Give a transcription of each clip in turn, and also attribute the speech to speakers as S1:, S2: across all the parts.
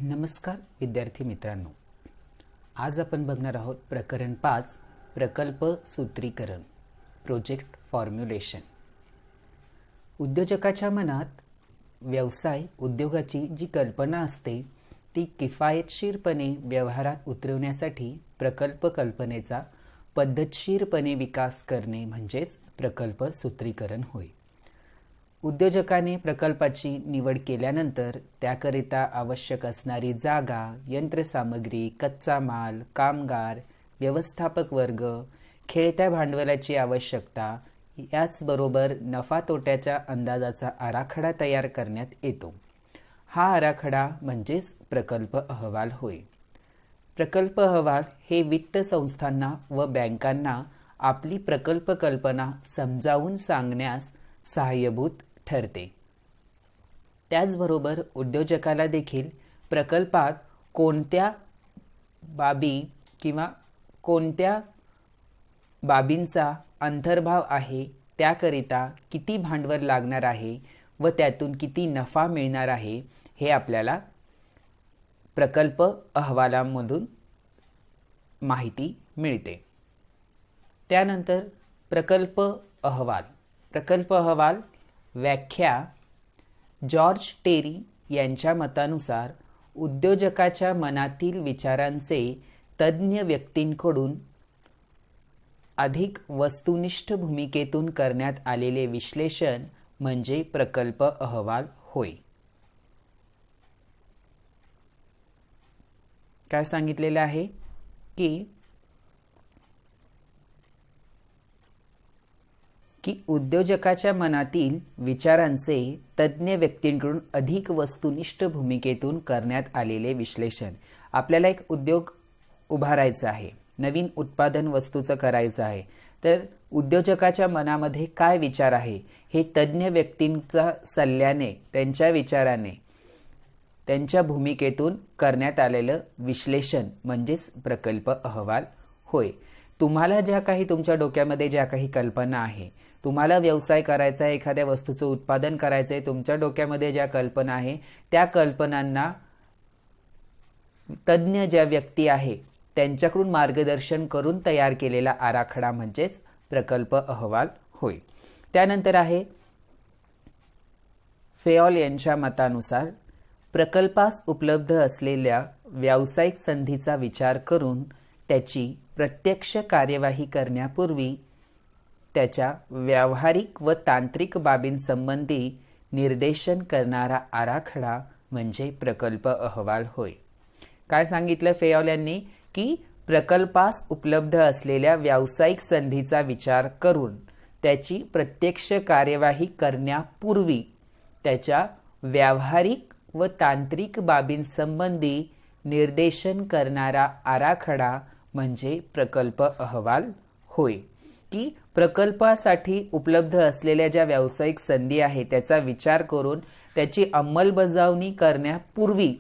S1: नमस्कार विद्यार्थी मित्रांनो, आज आपण बघणार आहोत प्रकरण 5 प्रकल्प सूत्रीकरण प्रोजेक्ट फॉर्म्युलेशन। उद्योजकाच्या मनात व्यवसाय उद्योगाची जी कल्पना असते ती किफायतशीरपणे व्यवहारात उतरवण्यासाठी प्रकल्प कल्पनेचा पद्धतशीरपणे विकास करणे म्हणजेच प्रकल्प सूत्रीकरण होय। उद्योजकाने प्रकल्पाची निवड केल्यानंतर त्याकरिता आवश्यक असणारी जागा, यंत्रसामग्री, कच्चा माल, कामगार, व्यवस्थापक वर्ग, खेळत्या भांडवलाची आवश्यकता याचबरोबर नफा तोट्याच्या अंदाजाचा आराखडा तयार करण्यात येतो। हा आराखडा म्हणजेच प्रकल्प अहवाल होय। प्रकल्प अहवाल हे वित्त संस्थांना व बँकांना आपली प्रकल्प कल्पना समजावून सांगण्यास सहाय्यभूत ठरते। त्याचबरोबर उद्योजकाला देखील प्रकल्पात कोणत्या बाबी किंवा कोणत्या बाबींचा अंतर्भाव आहे, त्याकरिता किती भांडवल लागणार आहे व त्यातून किती नफा मिळणार आहे हे आपल्याला प्रकल्प अहवालामधून माहिती मिळते। त्यानंतर प्रकल्प अहवाल व्याख्या जॉर्ज टेरी यांच्या मतानुसार उद्योजकाच्या मनातील विचारांचे तज्ज्ञ व्यक्तींकडून अधिक वस्तुनिष्ठ भूमिकेतून करण्यात आलेले विश्लेषण म्हणजे प्रकल्प अहवाल होय। काय सांगितलेलं आहे की उद्योजकाच्या मनातील विचारांचे तज्ज्ञ व्यक्तींकडून अधिक वस्तुनिष्ठ भूमिकेतून करण्यात आलेले विश्लेषण। आपल्याला एक उद्योग उभारायचा आहे, नवीन उत्पादन वस्तूचं करायचं आहे, तर उद्योजकाच्या मनामध्ये काय विचार आहे हे तज्ज्ञ व्यक्तींच्या सल्ल्याने, त्यांच्या विचाराने, त्यांच्या भूमिकेतून करण्यात आलेलं विश्लेषण म्हणजेच प्रकल्प अहवाल होय। तुम्हाला ज्या काही तुमच्या डोक्यामध्ये ज्या काही कल्पना आहे, तुम्हाला व्यवसाय करायचा आहे, एखाद्या वस्तूचं उत्पादन करायचं आहे, तुमच्या डोक्यामध्ये ज्या कल्पना आहे त्या कल्पनांना तज्ज्ञ ज्या व्यक्ती आहे त्यांच्याकडून मार्गदर्शन करून तयार केलेला आराखडा म्हणजेच प्रकल्प अहवाल होय। त्यानंतर आहे फेऑल यांच्या मतानुसार प्रकल्पास उपलब्ध असलेल्या व्यावसायिक संधीचा विचार करून त्याची प्रत्यक्ष कार्यवाही करण्यापूर्वी त्याच्या व्यावहारिक व तांत्रिक बाबींसंबंधी निर्देशन करणारा आराखडा म्हणजे प्रकल्प अहवाल होय। काय सांगितलं फेऑल यांनी की प्रकल्पास उपलब्ध असलेल्या व्यावसायिक संधीचा विचार करून त्याची प्रत्यक्ष कार्यवाही करण्यापूर्वी त्याच्या व्यावहारिक व तांत्रिक बाबींसंबंधी निर्देशन करणारा आराखडा म्हणजे प्रकल्प अहवाल होय। की प्रकल्पासाठी उपलब्ध असलेल्या ज्या व्यावसायिक संधी आहे त्याचा विचार करून त्याची अंमलबजावणी करण्यापूर्वी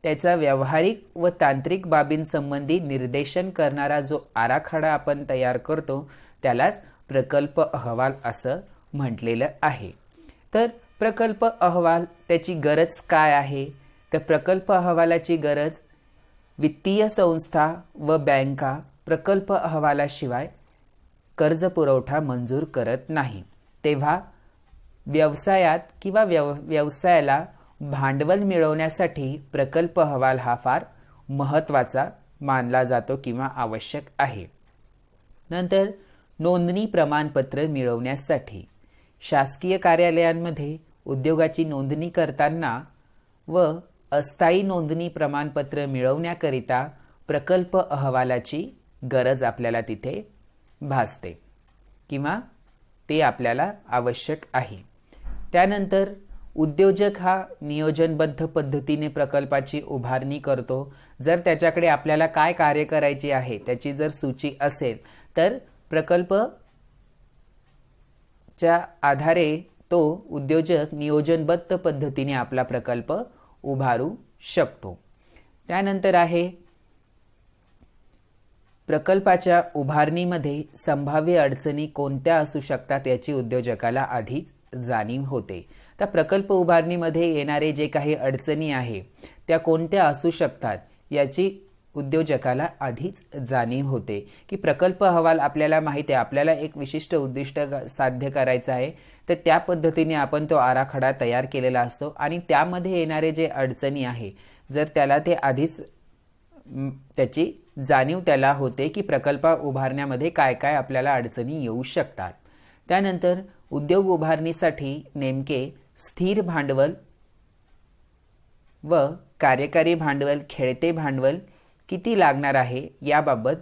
S1: त्याचा व्यावहारिक व तांत्रिक बाबींसंबंधी निर्देशन करणारा जो आराखडा आपण तयार करतो त्यालाच प्रकल्प अहवाल असं म्हटलेलं आहे। तर प्रकल्प अहवाल त्याची गरज काय आहे, तर प्रकल्प अहवालाची गरज वित्तीय संस्था व बँका प्रकल्प अहवालाशिवाय कर्ज पुरवठा मंजूर करत नाही। तेव्हा व्यवसायात किंवा व्यवसायाला भांडवल मिळवण्यासाठी प्रकल्प अहवाल हा फार महत्त्वाचा मानला जातो किंवा आवश्यक आहे। नंतर नोंदणी प्रमाणपत्र मिळवण्यासाठी शासकीय कार्यालयांमध्ये उद्योगाची नोंदणी करताना व अस्थायी नोंदणी प्रमाणपत्र मिळवण्याकरिता प्रकल्प अहवालाची गरज आपल्याला तिथे भासते किंवा ते आपल्याला आवश्यक आहे। त्यानंतर उद्योजक हा नियोजनबद्ध पद्धतीने प्रकल्पाची उभारणी करतो। जर त्याच्याकडे आपल्याला काय कार्य करायचे आहे त्याची जर सूची असेल तर प्रकल्पच्या आधारे तो उद्योजक नियोजनबद्ध पद्धतीने आपला प्रकल्प उभारू शकतो। त्यानंतर आहे प्रकल्पाच्या उभारणीमध्ये संभाव्य अडचणी कोणत्या असू शकतात याची उद्योजकाला आधीच जाणीव होते। तर प्रकल्प उभारणीमध्ये येणारे जे काही अडचणी आहे त्या कोणत्या असू शकतात याची उद्योजकाला आधीच जाणीव होते की प्रकल्प अहवाल आपल्याला माहिती आहे, आपल्याला एक विशिष्ट उद्दिष्ट साध्य करायचं आहे, तर त्या पद्धतीने आपण तो आराखडा तयार केलेला असतो आणि त्यामध्ये येणारे जे अडचणी आहे जर त्याला ते आधीच त्याची जाणीव त्याला होते की प्रकल्प उभारण्यामध्ये काय काय आपल्याला अडचणी येऊ शकतात. त्यानंतर उद्योग उभारणीसाठी नेमके स्थिर भांडवल व कार्यकारी भांडवल, खेळते भांडवल किती लागणार आहे याबाबत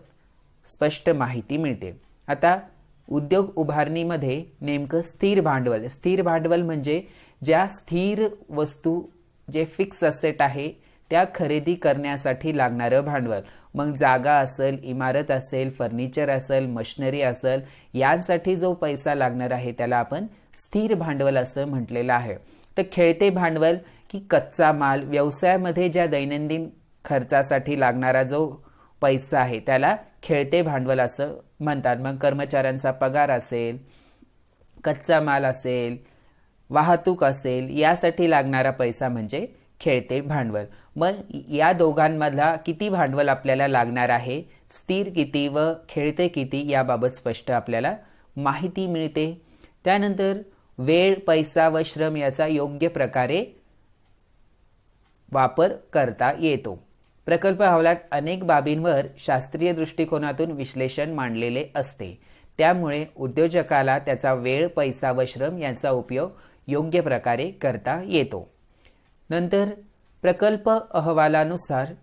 S1: स्पष्ट माहिती मिळते. आता उद्योग उभारणीमध्ये नेमकं स्थिर भांडवल म्हणजे ज्या स्थिर वस्तू जे फिक्स असेट आहे त्या खरेदी करण्यासाठी लागणारं भांडवल, मग जागा असेल, इमारत असेल, फर्निचर असेल, मशिनरी असेल, यांसाठी जो पैसा लागणार आहे त्याला आपण स्थिर भांडवल असं म्हटलेलं आहे. तर खेळते भांडवल की कच्चा माल, व्यवसायामध्ये ज्या दैनंदिन खर्चासाठी लागणारा जो पैसा आहे त्याला खेळते भांडवल असं म्हणतात. मग कर्मचाऱ्यांचा पगार असेल, कच्चा माल असेल, वाहतूक असेल, यासाठी लागणारा पैसा म्हणजे खेळते भांडवल. मग या दोघांमधला किती भांडवल आपल्याला लागणार आहे, स्थिर किती व खेळते किती याबाबत स्पष्ट आपल्याला माहिती मिळते. त्यानंतर वेळ, पैसा व श्रम याचा योग्य प्रकारे वापर करता येतो. प्रकल्प अहवालात अनेक बाबींवर शास्त्रीय दृष्टिकोनातून विश्लेषण मांडलेले असते, त्यामुळे उद्योजकाला त्याचा वेळ, पैसा व श्रम यांचा उपयोग योग्य प्रकारे करता येतो. नंतर प्रकल्प अहवालानुसार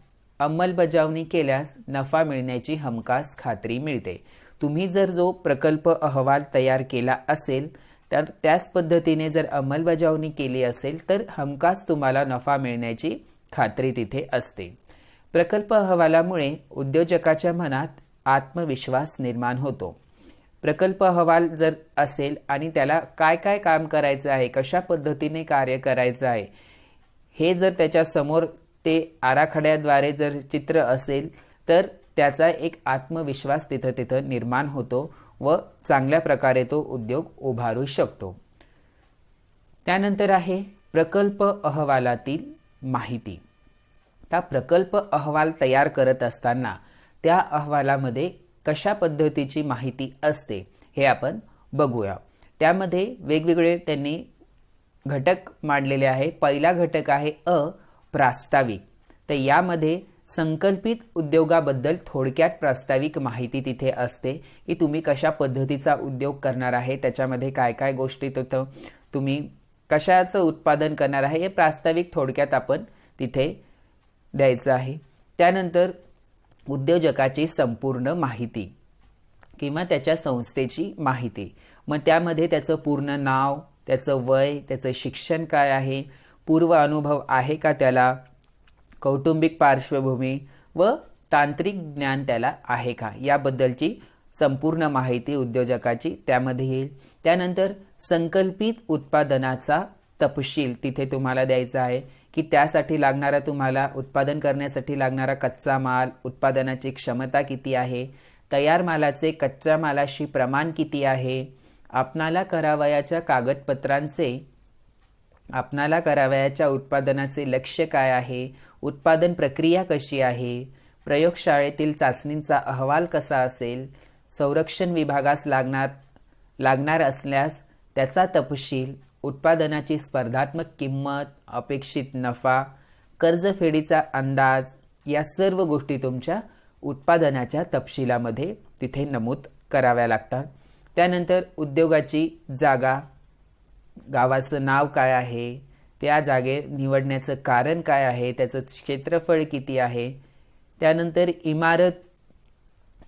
S1: अंमलबजावणी केल्यास नफा मिळण्याची हमखास खात्री मिळते. तुम्ही जर जो प्रकल्प अहवाल तयार केला असेल तर त्याच पद्धतीने जर अंमलबजावणी केली असेल तर हमखास तुम्हाला नफा मिळण्याची खात्री तिथे असते. प्रकल्प अहवालामुळे उद्योजकाच्या मनात आत्मविश्वास निर्माण होतो. प्रकल्प अहवाल जर असेल आणि त्याला काय काय काम करायचं आहे, कशा पद्धतीने कार्य करायचं आहे हे जर त्याच्या समोर ते आराखड्याद्वारे जर चित्र असेल तर त्याचा एक आत्मविश्वास तिथं निर्माण होतो व चांगल्या प्रकारे तो उद्योग उभारू शकतो. त्यानंतर आहे प्रकल्प अहवालातील माहिती. त्या प्रकल्प अहवाल तयार करत असताना त्या अहवालामध्ये कशा पद्धतीची माहिती असते हे आपण बघूया. त्यामध्ये वेगवेगळे त्यांनी घटक मांडलेले आहे. पहिला घटक आहे प्रास्ताविक. तर यामध्ये संकल्पित उद्योगाबद्दल थोडक्यात प्रास्ताविक माहिती तिथे असते की तुम्ही कशा पद्धतीचा उद्योग करणार आहे, त्याच्यामध्ये काय काय गोष्टी तुम्ही कशाचं उत्पादन करणार आहे हे प्रास्ताविक थोडक्यात आपण तिथे द्यायचं आहे. त्यानंतर उद्योजकाची संपूर्ण माहिती किंवा त्याच्या संस्थेची माहिती, मग त्यामध्ये त्याचं पूर्ण नाव, त्याचं वय, त्याचं शिक्षण काय आहे, पूर्व अनुभव आहे का त्याला, कौटुंबिक पार्श्वभूमी व तांत्रिक ज्ञान त्याला आहे का, याबद्दलची संपूर्ण माहिती उद्योजकाची त्यामध्ये येईल. त्यानंतर संकल्पित उत्पादनाचा तपशील तिथे तुम्हाला द्यायचा आहे की त्यासाठी लागणारा, तुम्हाला उत्पादन करण्यासाठी लागणारा कच्चा माल, उत्पादनाची क्षमता किती आहे, तयार मालाचे कच्च्या मालाशी प्रमाण किती आहे, आपणाला करावयाच्या कागदपत्रांचे, आपणाला करावयाच्या उत्पादनाचे लक्ष्य काय आहे, उत्पादन प्रक्रिया कशी आहे, प्रयोगशाळेतील चाचणींचा अहवाल कसा असेल, संरक्षण विभागास लागणार असल्यास त्याचा तपशील, उत्पादनाची स्पर्धात्मक किंमत, अपेक्षित नफा, कर्जफेडीचा अंदाज, या सर्व गोष्टी तुमच्या उत्पादनाच्या तपशिलामध्ये तिथे नमूद कराव्या लागतात. त्यानंतर उद्योगाची जागा, गावाचं नाव काय आहे, त्या जागे निवडण्याचं कारण काय आहे, त्याचं क्षेत्रफळ किती आहे, त्यानंतर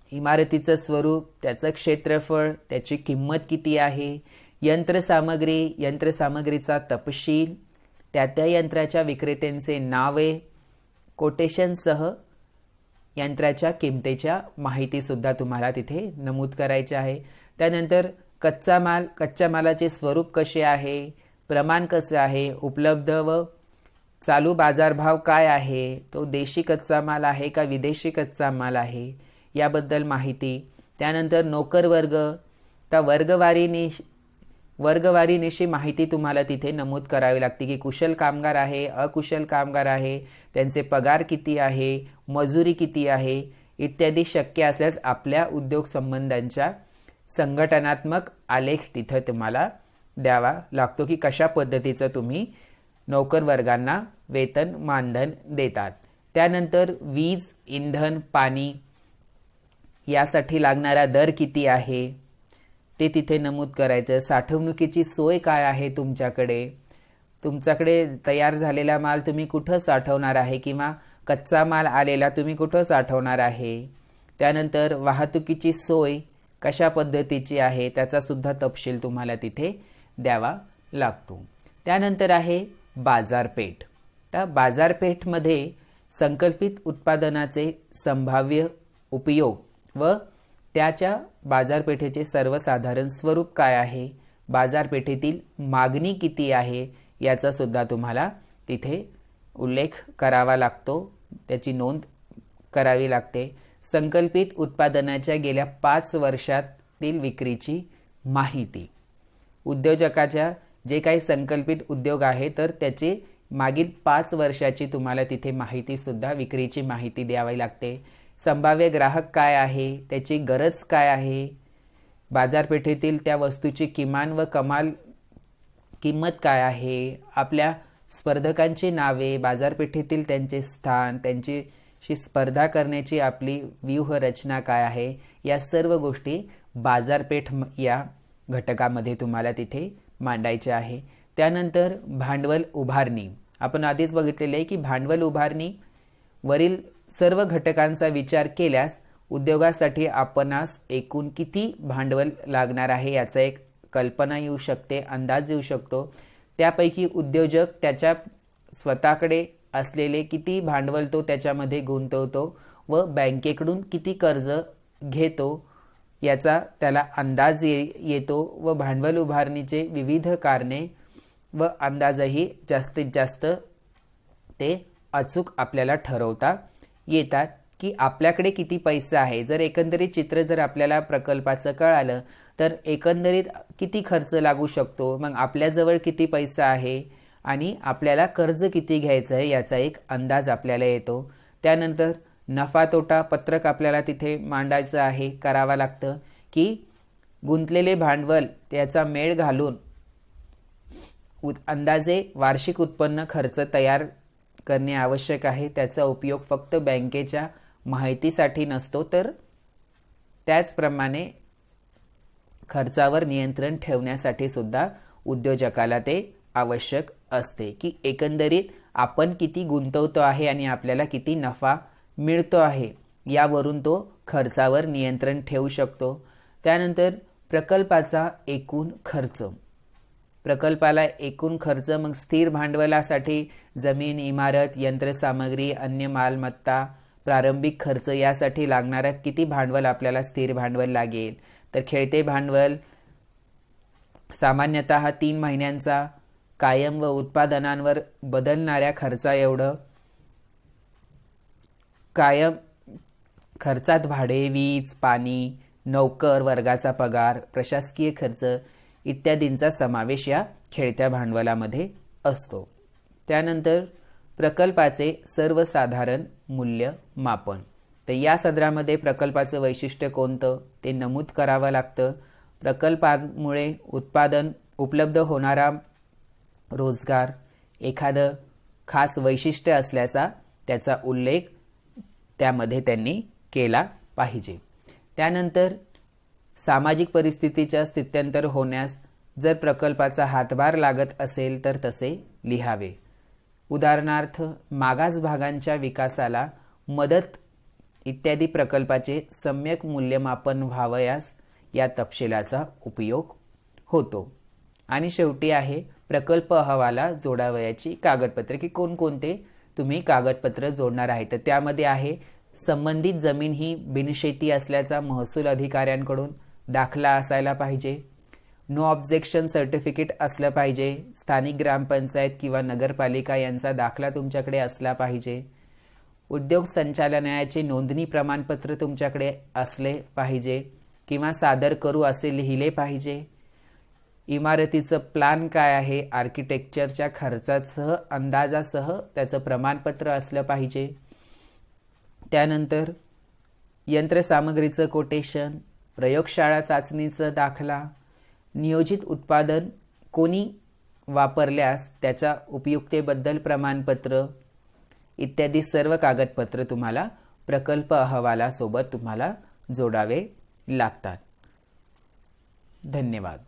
S1: इमारतीचं स्वरूप, त्याचं क्षेत्रफळ, त्याची किंमत किती आहे, यंत्रसामग्रीचा तपशील, त्या यंत्राच्या विक्रेत्यांचे नावे, कोटेशनसह यंत्राच्या किमतीच्या माहिती सुद्धा तुम्हाला तिथे नमूद करायची आहे. त्यानंतर कच्च्या मालाचे स्वरूप कसे आहे, प्रमाण कसं आहे, उपलब्ध व चालू बाजारभाव काय आहे, तो देशी कच्चा माल आहे का विदेशी कच्चा माल आहे याबद्दल माहिती. त्यानंतर नोकर वर्ग, त्या वर्गवारी वर्गवारीनिशी माहिती तुम्हाला तिथे नमूद करावी लागते की कुशल कामगार आहे, अकुशल कामगार आहे, त्यांचे पगार किती आहे, मजुरी किती आहे इत्यादी शक्य असल्यास आपल्या उद्योग संबंधांच्या संघटनात्मक आलेख तिथं तुम्हाला द्यावा लागतो की कशा पद्धतीचं तुम्ही नोकर वर्गांना वेतन मानधन देतात. त्यानंतर वीज, इंधन, पाणी यासाठी लागणारा दर किती आहे ते तिथे नमूद करायचं. साठवणुकीची सोय काय आहे तुमच्याकडे तयार झालेला माल तुम्ही कुठं साठवणार आहे किंवा कच्चा माल आलेला तुम्ही कुठं साठवणार आहे. त्यानंतर वाहतुकीची सोय कशा पद्धतीची आहे त्याचा सुद्धा तपशील तुम्हाला तिथे द्यावा लागतो. त्यानंतर आहे बाजारपेठ. त्या बाजारपेठमध्ये संकल्पित उत्पादनाचे संभाव्य उपयोग व त्याच्या बाजारपेठेचे सर्वसाधारण स्वरूप काय आहे, बाजारपेठेतील मागणी किती आहे याचा सुद्धा तुम्हाला तिथे उल्लेख करावा लागतो, त्याची नोंद करावी लागते. संकल्पित उत्पादनाच्या गेल्या 5 वर्षातील विक्रीची माहिती, उद्योजकाच्या जे काही संकल्पित उद्योग आहे तर त्याचे मागील 5 वर्षाची तुम्हाला तिथे माहिती सुद्धा विक्रीची माहिती द्यावी लागते. संभाव्य ग्राहक काय आहे, त्याची गरज काय आहे, बाजारपेठेतील त्या वस्तूची किमान व कमाल किंमत काय आहे, आपल्या स्पर्धकांची नावे, बाजारपेठेतील त्यांचे स्थान, त्यांच्याशी स्पर्धा करण्याची आपली व्यूहरचना काय आहे, या सर्व गोष्टी बाजारपेठ या घटकामध्ये तुम्हाला तिथे मांडायचे आहे. त्यानंतर भांडवल उभारणी. आपण आधीच बघितलेले आहे की भांडवल उभारणी वरील सर्व घटकांचा विचार केल्यास उद्योगासाठी आपणास एकूण किती भांडवल लागणार आहे याचा एक कल्पना येऊ शकते, अंदाज येऊ शकतो. त्यापैकी उद्योजक त्याच्या स्वतःकडे असलेले किती भांडवल तो त्याच्यामध्ये गुंतवतो व बँकेकडून किती कर्ज घेतो याचा त्याला अंदाज येतो व भांडवल उभारणीचे विविध कारणे व अंदाजही जास्तीत जास्त ते अचूक आपल्याला ठरवता येतात की आपल्याकडे किती पैसा आहे. जर एकंदरीत चित्र जर आपल्याला प्रकल्पाचं कळालं तर एकंदरीत किती खर्च लागू शकतो, मग आपल्याजवळ किती पैसा आहे आणि आपल्याला कर्ज किती घ्यायचं आहे याचा एक अंदाज आपल्याला येतो. त्यानंतर नफा तोटा पत्रक आपल्याला तिथे मांडायचं आहे, करावं लागतं की गुंतलेले भांडवल त्याचा मेळ घालून अंदाजे वार्षिक उत्पन्न खर्च तयार करणे आवश्यक आहे. त्याचा उपयोग फक्त बँकेच्या माहितीसाठी नसतो तर त्याचप्रमाणे खर्चावर नियंत्रण ठेवण्यासाठी सुद्धा उद्योजकाला ते आवश्यक असते की एकंदरीत आपण किती गुंतवतो आहे आणि आपल्याला किती नफा मिळतो आहे यावरून तो खर्चावर नियंत्रण ठेवू शकतो. त्यानंतर प्रकल्पाचा एकूण खर्च. प्रकल्पाला एकूण खर्च मग स्थिर भांडवलासाठी जमीन, इमारत, यंत्रसामग्री, अन्य मालमत्ता, प्रारंभिक खर्च यासाठी लागणारा किती भांडवल आपल्याला स्थिर भांडवल लागेल. तर खेळते भांडवल सामान्यतः 3 महिन्यांचा कायम व उत्पादनांवर बदलणाऱ्या खर्चा एवढं. कायम खर्चात भाडे, वीज, पाणी, नौकर वर्गाचा पगार, प्रशासकीय खर्च इत्यादींचा समावेश या खेळत्या भांडवलामध्ये असतो. त्यानंतर प्रकल्पाचे सर्वसाधारण मूल्यमापन. तर या सदरामध्ये प्रकल्पाचं वैशिष्ट्य कोणतं ते नमूद करावं लागतं. प्रकल्पामुळे उपलब्ध होणारा रोजगार, एखादं खास वैशिष्ट्य असल्याचा त्याचा उल्लेख त्यामध्ये त्यांनी केला पाहिजे. त्यानंतर सामाजिक परिस्थितीच्या स्थित्यंतर होण्यास जर प्रकल्पाचा हातभार लागत असेल तर तसे लिहावे. उदाहरणार्थ मागास भागांच्या विकासाला मदत इत्यादी प्रकल्पाचे सम्यक मूल्यमापन व्हावयास या तपशिलाचा उपयोग होतो. आणि शेवटी आहे प्रकल्प अहवाला जोडावयाची कागदपत्रे की कोणकोणते तुम्ही कागदपत्र जोडणार आहे. तर त्यामध्ये आहे संबंधित जमीन ही बिनशेती असल्याचा महसूल अधिकाऱ्यांकडून दाखला असायला पाहिजे. नो ऑब्जेक्शन सर्टिफिकेट असलं पाहिजे. स्थानिक ग्रामपंचायत किंवा नगरपालिका यांचा दाखला तुमच्याकडे असला पाहिजे. उद्योग संचालनालयाचे नोंदणी प्रमाणपत्र तुमच्याकडे असले पाहिजे किंवा सादर करू असे लिहिले पाहिजे. इमारतीचं प्लॅन काय आहे, आर्किटेक्चरच्या खर्चासह अंदाजासह त्याचं प्रमाणपत्र असलं पाहिजे. त्यानंतर यंत्रसामग्रीचं कोटेशन, प्रयोगशाळा चाचणीचा दाखला, नियोजित उत्पादन कोणी वापरल्यास त्याच्या उपयुक्ततेबद्दल प्रमाणपत्र इत्यादी सर्व कागदपत्र तुम्हाला प्रकल्प अहवालासोबत तुम्हाला जोडावे लागतात. धन्यवाद.